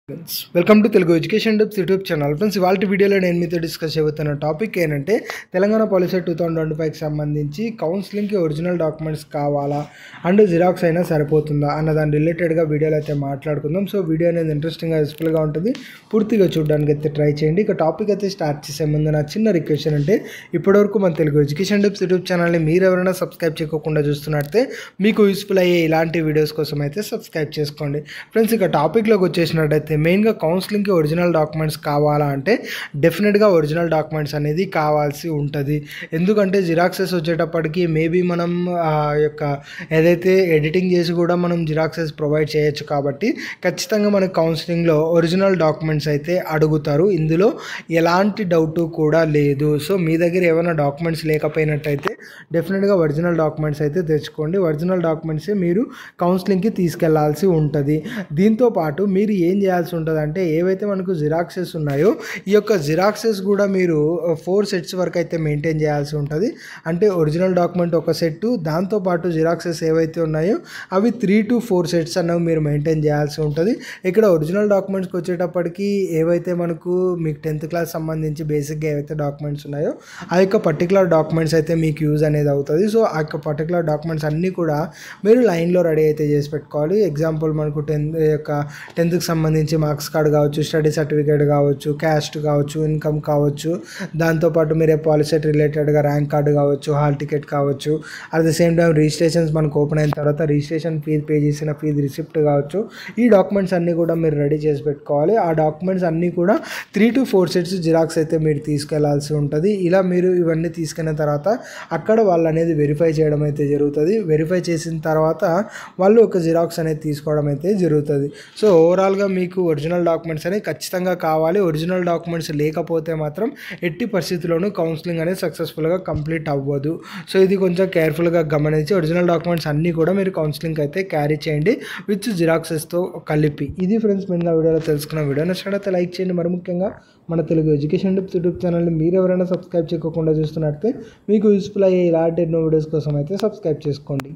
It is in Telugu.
Friends welcome to Telugu education tips YouTube channel. Friends ఇవాళ వీడియోలో నేను మీతో డిస్కస్ చేయబోతున్న టాపిక్ ఏంటంటే తెలంగాణ పాలసీ 2025కి సంబంధించి కౌన్సిలింగ్కి ఒరిజినల్ డాక్యుమెంట్స్ కావాలా అండ్ జిరాక్స్ అయినా సరిపోతుందా అన్న దాని రిలేటెడ్గా వీడియోలో అయితే మాట్లాడుకుందాం. సో వీడియో అనేది ఇంట్రెస్టింగ్గా యూస్ఫుల్గా ఉంటుంది, పూర్తిగా చూడడానికి అయితే ట్రై చేయండి. ఇక టాపిక్ అయితే స్టార్ట్ చేసే ముందు నా చిన్న రిక్వెస్ట్ అంటే ఇప్పటివరకు మన తెలుగు ఎడ్యుకేషన్ టిప్స్ యూట్యూబ్ ఛానల్ని మీరు ఎవరైనా సబ్స్క్రైబ్ చేయకుండా చూస్తున్నట్టే మీకు యూస్ఫుల్ అయ్యే ఇలాంటి వీడియోస్ కోసం అయితే సబ్స్క్రైబ్ చేసుకోండి. ఫ్రెండ్స్ ఇక టాపిక్లోకి వచ్చేసినట్టయితే మెయిన్గా కౌన్సిలింగ్కి ఒరిజినల్ డాక్యుమెంట్స్ కావాలా అంటే డెఫినెట్గా ఒరిజినల్ డాక్యుమెంట్స్ అనేది కావాల్సి ఉంటుంది. ఎందుకంటే జిరాక్సెస్ వచ్చేటప్పటికి మేబీ మనం యొక్క ఏదైతే ఎడిటింగ్ చేసి కూడా మనం జిరాక్సెస్ ప్రొవైడ్ చేయొచ్చు. కాబట్టి ఖచ్చితంగా మనకి కౌన్సిలింగ్లో ఒరిజినల్ డాక్యుమెంట్స్ అయితే అడుగుతారు, ఇందులో ఎలాంటి డౌట్ కూడా లేదు. సో మీ దగ్గర ఏమైనా డాక్యుమెంట్స్ లేకపోయినట్టయితే డెఫినెట్గా ఒరిజినల్ డాక్యుమెంట్స్ అయితే తెచ్చుకోండి. ఒరిజినల్ డాక్యుమెంట్సే మీరు కౌన్సిలింగ్కి తీసుకెళ్లాల్సి ఉంటుంది. దీంతోపాటు మీరు ఏం చేయాల్సి ఉంటుంది అంటే ఏవైతే మనకు జిరాక్సెస్ ఉన్నాయో ఈ యొక్క జిరాక్సెస్ కూడా మీరు 4 సెట్స్ వరకు అయితే మెయింటైన్ చేయాల్సి ఉంటుంది. అంటే ఒరిజినల్ డాక్యుమెంట్ ఒక సెట్, దాంతోపాటు జిరాక్సెస్ ఏవైతే ఉన్నాయో అవి 3 to 4 సెట్స్ అనేవి మీరు మెయింటైన్ చేయాల్సి ఉంటుంది. ఇక్కడ ఒరిజినల్ డాక్యుమెంట్స్కి వచ్చేటప్పటికి ఏవైతే మనకు మీకు 10th క్లాస్ సంబంధించి బేసిక్గా ఏవైతే డాక్యుమెంట్స్ ఉన్నాయో ఆ యొక్క పర్టికులర్ డాక్యుమెంట్స్ అయితే మీకు యూజ్ అనేది అవుతుంది. సో ఆ యొక్క పర్టికులర్ డాక్యుమెంట్స్ అన్నీ కూడా మీరు లైన్లో రెడీ అయితే చేసి పెట్టుకోవాలి. ఎగ్జాంపుల్ మనకు 10th సంబంధించి మార్క్స్ కార్డ్ కావచ్చు, స్టడీ సర్టిఫికేట్ కావచ్చు, క్యాస్ట్ కావచ్చు, ఇన్కమ్ కావచ్చు, దాంతోపాటు మీరే పాలసీ రిలేటెడ్గా ర్యాంక్ కార్డు కావచ్చు, హాల్ టికెట్ కావచ్చు, at the same time registrations మనకు ఓపెన్ అయిన తర్వాత రిజిస్ట్రేషన్ ఫీజు పే చేసిన ఫీజు రిసిప్ట్ కావచ్చు, ఈ డాక్యుమెంట్స్ అన్నీ కూడా మీరు రెడీ చేసి పెట్టుకోవాలి. ఆ డాక్యుమెంట్స్ అన్నీ కూడా 3 to 4 సెట్స్ జిరాక్స్ అయితే మీరు తీసుకెళ్లాల్సి ఉంటుంది. ఇలా మీరు ఇవన్నీ తీసుకున్న తర్వాత అక్కడ వాళ్ళు అనేది వెరిఫై చేయడం అయితే జరుగుతుంది. వెరిఫై చేసిన తర్వాత వాళ్ళు ఒక జిరాక్స్ అనేది తీసుకోవడం అయితే జరుగుతుంది. సో ఓవరాల్గా మీకు ఒరిజినల్ డాక్యుమెంట్స్ అనేవి ఖచ్చితంగా కావాలి. ఒరిజినల్ డాక్యుమెంట్స్ లేకపోతే మాత్రం ఎట్టి పరిస్థితుల్లోనూ కౌన్సిలింగ్ అనేది సక్సెస్ఫుల్గా కంప్లీట్ అవ్వదు. సో ఇది కొంచెం కేర్ఫుల్గా గమనించి ఒరిజినల్ డాక్యుమెంట్స్ అన్నీ కూడా మీరు కౌన్సిలింగ్ అయితే క్యారీ చేయండి విత్ జిరాక్సెస్తో కలిపి. ఇది ఫ్రెండ్స్ మెయిన్గా వీడియోలో తెలుసుకున్న. వీడియో నచ్చినట్లయితే లైక్ చేయండి. మరి ముఖ్యంగా మన తెలుగు ఎడ్యుకేషన్ టిప్స్ యూట్యూబ్ ఛానల్ని మీరు ఎవరైనా సబ్స్క్రైబ్ చేయకుండా చూస్తున్నట్లయితే మీకు యూస్ఫుల్ అయ్యే ఇలాంటి ఎన్నో వీడియోస్ కోసం అయితే సబ్స్క్రైబ్ చేసుకోండి.